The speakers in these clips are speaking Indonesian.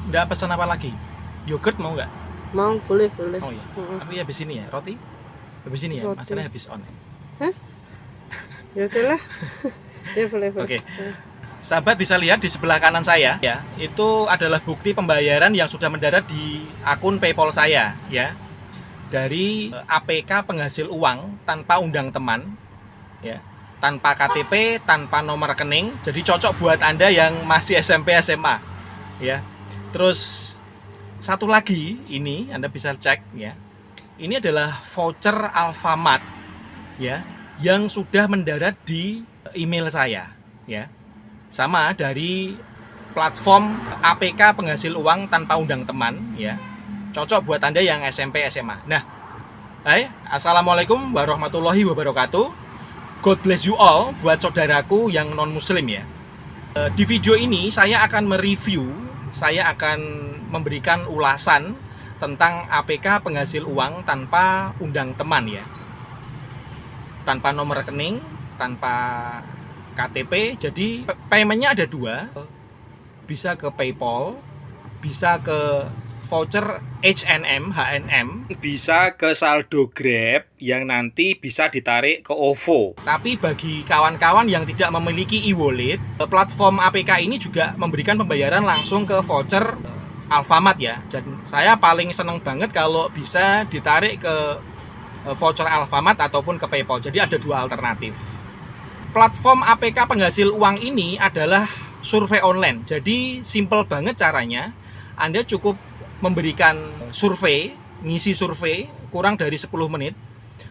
Nggak pesan apa lagi? Yogurt mau nggak? Mau, boleh. Oh iya. Tapi habis ini ya, roti? Habis ini ya, Roti. masalahnya habis on. Hah? Ya udah lah. Ya boleh. Oke. Sahabat bisa lihat di sebelah kanan saya ya, itu adalah bukti pembayaran yang sudah mendarat di akun PayPal saya ya. Dari APK penghasil uang tanpa undang teman ya. Tanpa KTP, tanpa nomor rekening. Jadi cocok buat Anda yang masih SMP SMA ya. Terus satu lagi ini Anda bisa cek ya. Ini adalah voucher Alfamart ya yang sudah mendarat di email saya ya. Sama dari platform APK penghasil uang tanpa undang teman ya. Cocok buat Anda yang SMP SMA. Nah, assalamualaikum warahmatullahi wabarakatuh. God bless you all buat saudaraku yang non muslim ya. Di video ini saya akan mereview, saya akan memberikan ulasan tentang APK penghasil uang tanpa undang teman ya. Tanpa nomor rekening, tanpa KTP. Jadi paymentnya ada dua, bisa ke PayPal, bisa ke voucher H&M, bisa ke saldo Grab yang nanti bisa ditarik ke OVO. Tapi bagi kawan-kawan yang tidak memiliki e-wallet, platform APK ini juga memberikan pembayaran langsung ke voucher Alfamart ya. Dan saya paling seneng banget kalau bisa ditarik ke voucher Alfamart ataupun ke PayPal. Jadi ada dua alternatif. Platform APK penghasil uang ini adalah survei online. Jadi simple banget caranya. Anda cukup memberikan survei, ngisi survei kurang dari 10 menit.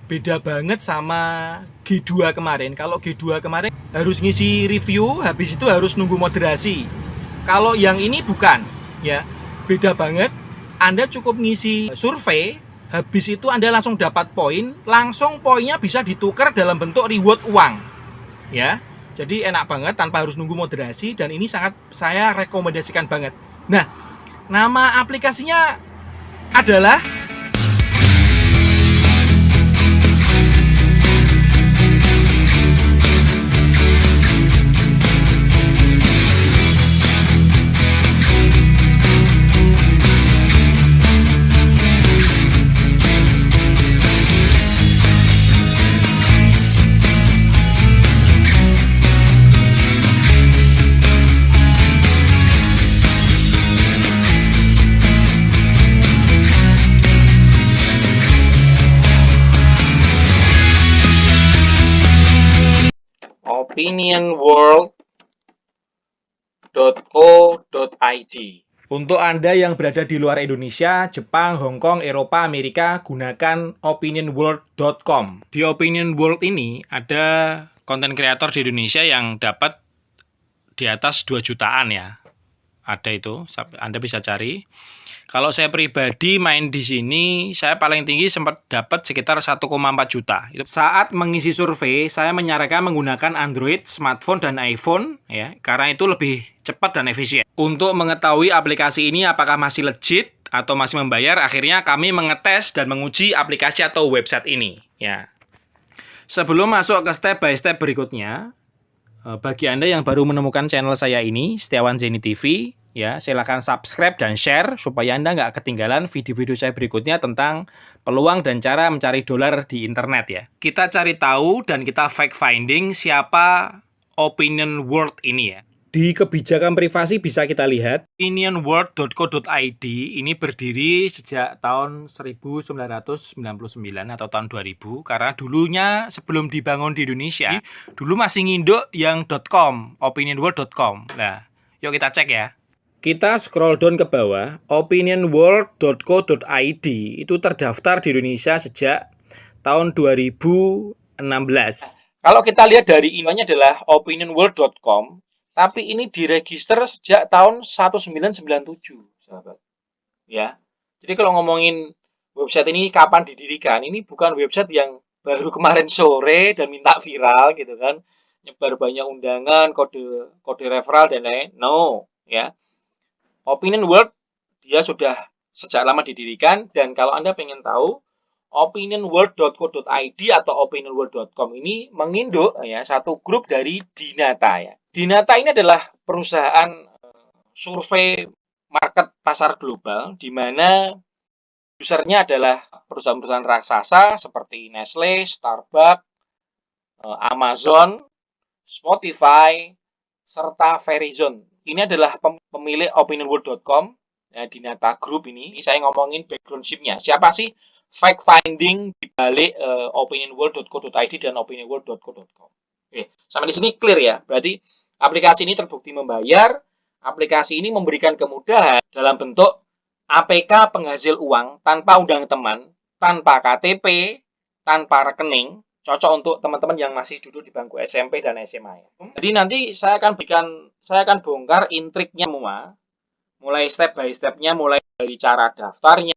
Beda banget sama G2 kemarin. Kalau G2 kemarin harus ngisi review, habis itu harus nunggu moderasi. Kalau yang ini bukan, ya. Beda banget. Anda cukup ngisi survei, habis itu Anda langsung dapat poin, langsung poinnya bisa ditukar dalam bentuk reward uang. Ya, jadi enak banget tanpa harus nunggu moderasi dan ini sangat saya rekomendasikan banget. Nah, nama aplikasinya adalah opinionworld.co.id. Untuk Anda yang berada di luar Indonesia, Jepang, Hong Kong, Eropa, Amerika, gunakan opinionworld.com. Di Opinion World ini ada konten kreator di Indonesia yang dapat di atas 2 jutaan ya. Ada itu, Anda bisa cari. Kalau saya pribadi main di sini, saya paling tinggi sempat dapat sekitar 1,4 juta. Saat mengisi survei, saya menyarankan menggunakan Android, smartphone, dan iPhone ya, karena itu lebih cepat dan efisien. Untuk mengetahui aplikasi ini apakah masih legit atau masih membayar, akhirnya kami mengetes dan menguji aplikasi atau website ini ya. Sebelum masuk ke step by step berikutnya, bagi Anda yang baru menemukan channel saya ini, Setiawan Zeni TV, ya, silakan subscribe dan share supaya Anda nggak ketinggalan video-video saya berikutnya tentang peluang dan cara mencari dolar di internet ya. Kita cari tahu dan kita fact finding siapa Opinion World ini ya. Di kebijakan privasi bisa kita lihat opinionworld.co.id ini berdiri sejak tahun 1999 atau tahun 2000 karena dulunya sebelum dibangun di Indonesia dulu masih nginduk yang .com, opinionworld.com. Nah, yuk kita cek ya. Kita scroll down ke bawah, opinionworld.co.id itu terdaftar di Indonesia sejak tahun 2016. Kalau kita lihat dari emailnya adalah opinionworld.com, tapi ini diregister sejak tahun 1997, sahabat. Ya. Jadi kalau ngomongin website ini kapan didirikan, ini bukan website yang baru kemarin sore dan minta viral gitu kan. Nyebar banyak undangan, kode referral dan lain. No, ya. Opinion World dia sudah sejak lama didirikan dan kalau Anda pengen tahu opinionworld.co.id atau opinionworld.com ini menginduk ya satu grup dari Dinata ya. Dinata ini adalah perusahaan survei market pasar global di mana usernya adalah perusahaan-perusahaan raksasa seperti Nestle, Starbucks, Amazon, Spotify, serta Verizon. Ini adalah pemilik opinionworld.com, ya, Dinata Group ini. Saya ngomongin background-nya. Siapa sih fact finding di balik opinionworld.co.id dan opinionworld.co.com. Oke, sampai di sini clear ya. Berarti aplikasi ini terbukti membayar. Aplikasi ini memberikan kemudahan dalam bentuk APK penghasil uang tanpa undang teman, tanpa KTP, tanpa rekening. Cocok untuk teman-teman yang masih duduk di bangku SMP dan SMA ya. Jadi nanti saya akan bongkar intriknya semua, mulai step by stepnya, mulai dari cara daftarnya,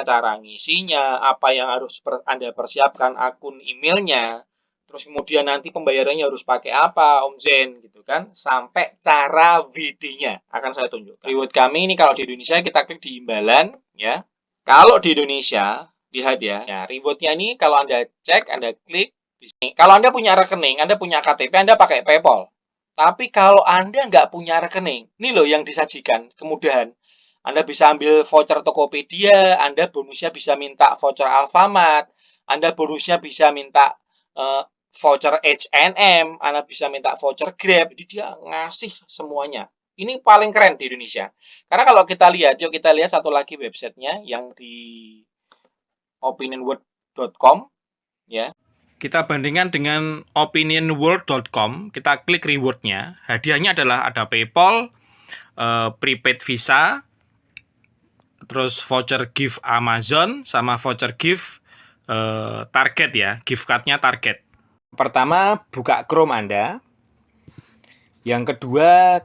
cara ngisinya, apa yang harus Anda persiapkan, akun emailnya, terus kemudian nanti pembayarannya harus pakai apa, Om Zen, gitu kan, sampai cara VD-nya akan saya tunjukkan. Reward kami ini kalau di Indonesia kita klik di imbalan, ya. Kalau di Indonesia, lihat ya, reward-nya ini kalau Anda cek, Anda klik di sini. Kalau Anda punya rekening, Anda punya KTP, Anda pakai PayPal. Tapi kalau Anda nggak punya rekening, ini loh yang disajikan, kemudahan. Anda bisa ambil voucher Tokopedia, Anda bonusnya bisa minta voucher Alfamart, Anda bonusnya bisa minta voucher H&M, Anda bisa minta voucher Grab. Jadi dia ngasih semuanya. Ini paling keren di Indonesia. Karena kalau kita lihat, yuk kita lihat satu lagi websitenya yang di opinionworld.com ya. Kita bandingkan dengan opinionworld.com, kita klik rewardnya. Hadiahnya adalah ada PayPal, prepaid Visa, terus voucher gift Amazon, sama voucher gift Target ya, gift card-nya Target. Pertama, buka Chrome Anda. Yang kedua,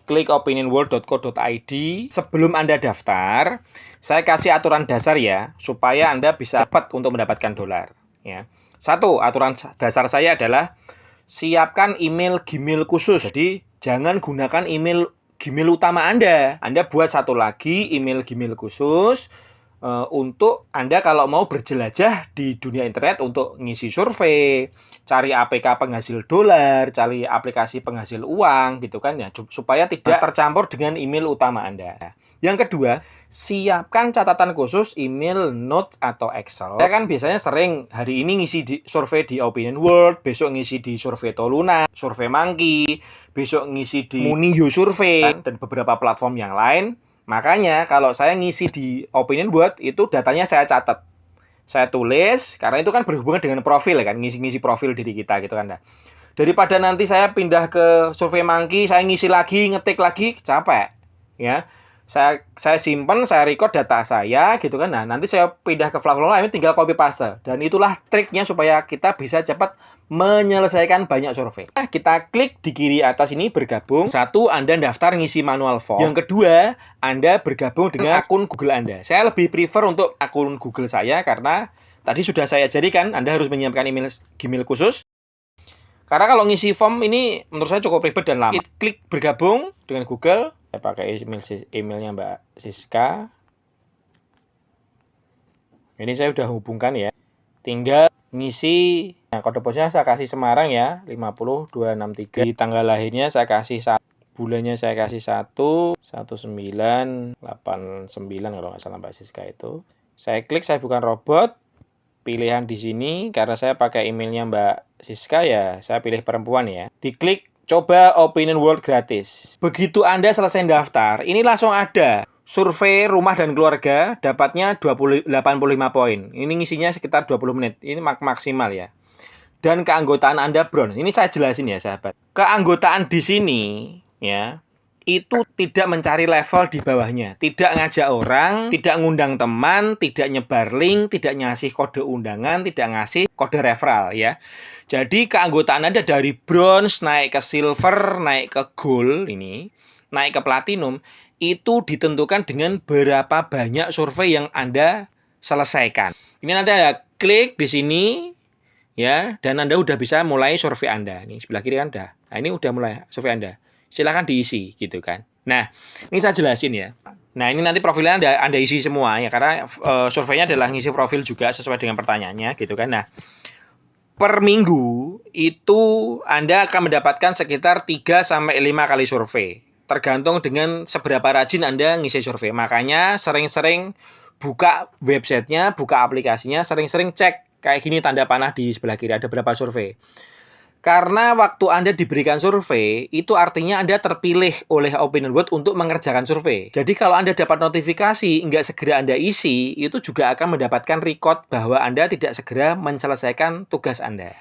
klik opinionworld.co.id. Sebelum Anda daftar, saya kasih aturan dasar ya, supaya Anda bisa cepat untuk mendapatkan dolar. Ya. Satu, aturan dasar saya adalah siapkan email Gmail khusus. Jadi, jangan gunakan email Gmail utama Anda. Anda buat satu lagi email Gmail khusus untuk Anda kalau mau berjelajah di dunia internet untuk ngisi survei, cari APK penghasil dolar, cari aplikasi penghasil uang gitu kan ya, supaya tidak tercampur dengan email utama Anda. Yang kedua, siapkan catatan khusus email, notes atau Excel. Saya kan biasanya sering hari ini ngisi survei di Opinion World, besok ngisi di survei Toluna, survei Monkey, besok ngisi di Munio Survei dan beberapa platform yang lain. Makanya kalau saya ngisi di Opinion World itu datanya saya catat. Saya tulis, karena itu kan berhubungan dengan profil kan, ngisi-ngisi profil diri kita gitu kan. Daripada nanti saya pindah ke survei Monkey, saya ngisi lagi, ngetik lagi, capek. Ya. Saya simpen, saya record data saya gitu kan. Nah, nanti saya pindah ke platform lain tinggal copy paste. Dan itulah triknya supaya kita bisa cepat menyelesaikan banyak survei. Nah, kita klik di kiri atas ini bergabung. Satu, Anda daftar ngisi manual form. Yang kedua, Anda bergabung dengan akun Google Anda. Saya lebih prefer untuk akun Google saya karena tadi sudah saya ajarikan Anda harus menyiapkan email Gmail khusus. Karena kalau ngisi form ini menurut saya cukup ribet dan lama. Klik bergabung dengan Google. Saya pakai emailnya Mbak Siska. Ini saya udah hubungkan ya. Tinggal ngisi. Nah, kode posnya saya kasih Semarang ya, 50263. Di tanggal lahirnya saya kasih 1. Bulannya saya kasih 1989 kalau nggak salah Mbak Siska itu. Saya klik, saya bukan robot. Pilihan di sini karena saya pakai emailnya Mbak Siska ya, saya pilih perempuan ya. Diklik coba Opinion World gratis. Begitu Anda selesai daftar, ini langsung ada survei rumah dan keluarga, dapatnya 85 poin. Ini ngisinya sekitar 20 menit. Ini maksimal ya. Dan keanggotaan Anda bron. Ini saya jelasin ya sahabat. Keanggotaan di sini ya, itu tidak mencari level di bawahnya, tidak ngajak orang, tidak ngundang teman, tidak nyebar link, tidak ngasih kode undangan, tidak ngasih kode referral ya. Jadi keanggotaan Anda dari bronze naik ke silver, naik ke gold ini, naik ke platinum, itu ditentukan dengan berapa banyak survei yang Anda selesaikan. Ini nanti Anda klik di sini ya, dan Anda udah bisa mulai survei Anda. Nih sebelah kiri kan udah. Nah, ini udah mulai survei Anda. Silakan diisi gitu kan. Nah, ini saya jelasin ya. Nah, ini nanti profilnya Anda isi semua ya, karena surveinya adalah ngisi profil juga sesuai dengan pertanyaannya gitu kan. Nah, per minggu itu Anda akan mendapatkan sekitar 3 sampai 5 kali survei. tergantung dengan seberapa rajin Anda ngisi survei. Makanya sering-sering buka websitenya, buka aplikasinya, sering-sering cek kayak gini tanda panah di sebelah kiri ada berapa survei. Karena waktu Anda diberikan survei, itu artinya Anda terpilih oleh Opinion Board untuk mengerjakan survei. Jadi kalau Anda dapat notifikasi, nggak segera Anda isi, itu juga akan mendapatkan record bahwa Anda tidak segera menyelesaikan tugas Anda.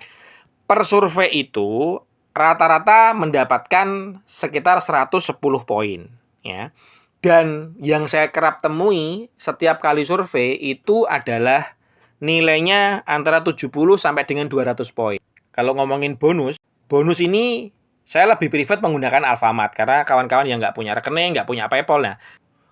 Per survei itu, rata-rata mendapatkan sekitar 110 poin. Ya. Dan yang saya kerap temui setiap kali survei itu adalah nilainya antara 70 sampai dengan 200 poin. Kalau ngomongin bonus ini saya lebih prefer menggunakan Alfamart karena kawan-kawan yang nggak punya rekening, nggak punya PayPal. Nah,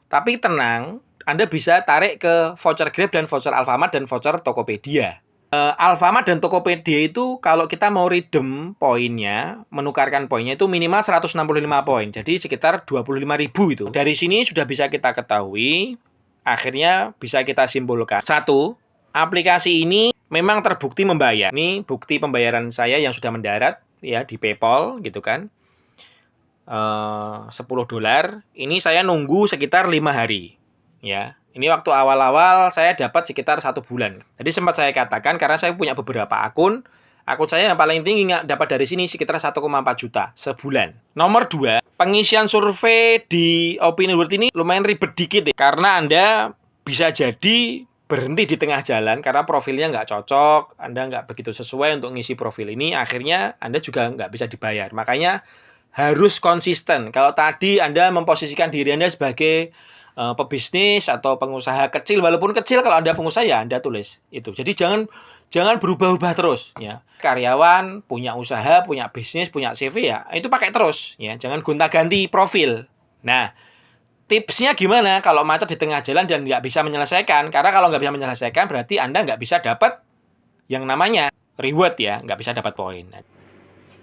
tapi tenang, Anda bisa tarik ke voucher Grab dan voucher Alfamart dan voucher Tokopedia. Alfamart dan Tokopedia itu kalau kita mau redeem poinnya, menukarkan poinnya itu minimal 165 poin. Jadi sekitar 25.000 itu. Dari sini sudah bisa kita ketahui, akhirnya bisa kita simpulkan. Satu, aplikasi ini memang terbukti membayar. Ini bukti pembayaran saya yang sudah mendarat ya di PayPal gitu kan. $10. Ini saya nunggu sekitar 5 hari. Ya. Ini waktu awal-awal saya dapat sekitar 1 bulan. Jadi sempat saya katakan karena saya punya beberapa akun saya yang paling tinggi dapat dari sini sekitar 1,4 juta sebulan. Nomor 2, pengisian survei di Opinion Board ini lumayan ribet dikit ya. Karena Anda bisa jadi berhenti di tengah jalan karena profilnya nggak cocok, Anda nggak begitu sesuai untuk ngisi profil ini, akhirnya Anda juga nggak bisa dibayar. Makanya harus konsisten. Kalau tadi Anda memposisikan diri Anda sebagai pebisnis atau pengusaha kecil, walaupun kecil kalau Anda pengusaha ya Anda tulis itu. Jadi jangan berubah-ubah terus ya. Karyawan punya usaha, punya bisnis, punya CV ya, itu pakai terus ya. Jangan gonta-ganti profil. Nah, tipsnya gimana kalau macet di tengah jalan dan nggak bisa menyelesaikan? Karena kalau nggak bisa menyelesaikan berarti Anda nggak bisa dapat yang namanya reward ya, nggak bisa dapat poin.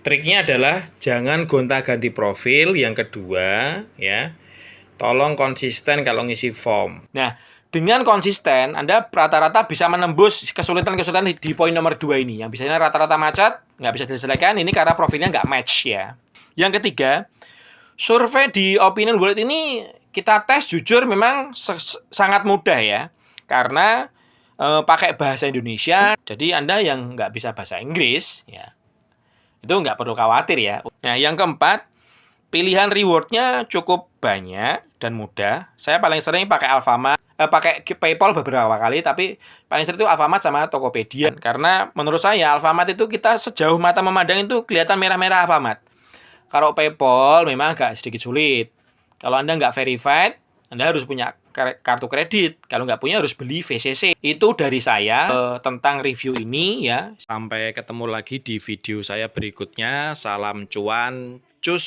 Triknya adalah jangan gonta-ganti profil. Yang kedua ya, tolong konsisten kalau ngisi form. Nah, dengan konsisten, Anda rata-rata bisa menembus kesulitan-kesulitan di poin nomor 2 ini. Yang biasanya rata-rata macet, nggak bisa diselesaikan, ini karena profilnya nggak match ya. Yang ketiga, survei di Opinion Board ini kita tes jujur memang sangat mudah ya. Karena pakai bahasa Indonesia, jadi Anda yang nggak bisa bahasa Inggris, ya itu nggak perlu khawatir ya. Nah, yang keempat, pilihan rewardnya cukup banyak dan mudah. Saya paling sering pakai Alfamart, pakai PayPal beberapa kali, tapi paling sering itu Alfamart sama Tokopedia. Karena menurut saya Alfamart itu kita sejauh mata memandang itu kelihatan merah-merah Alfamart. Kalau PayPal memang agak sedikit sulit. Kalau Anda nggak verified, Anda harus punya kartu kredit. Kalau nggak punya harus beli VCC. Itu dari saya tentang review ini ya. Sampai ketemu lagi di video saya berikutnya. Salam cuan, cus.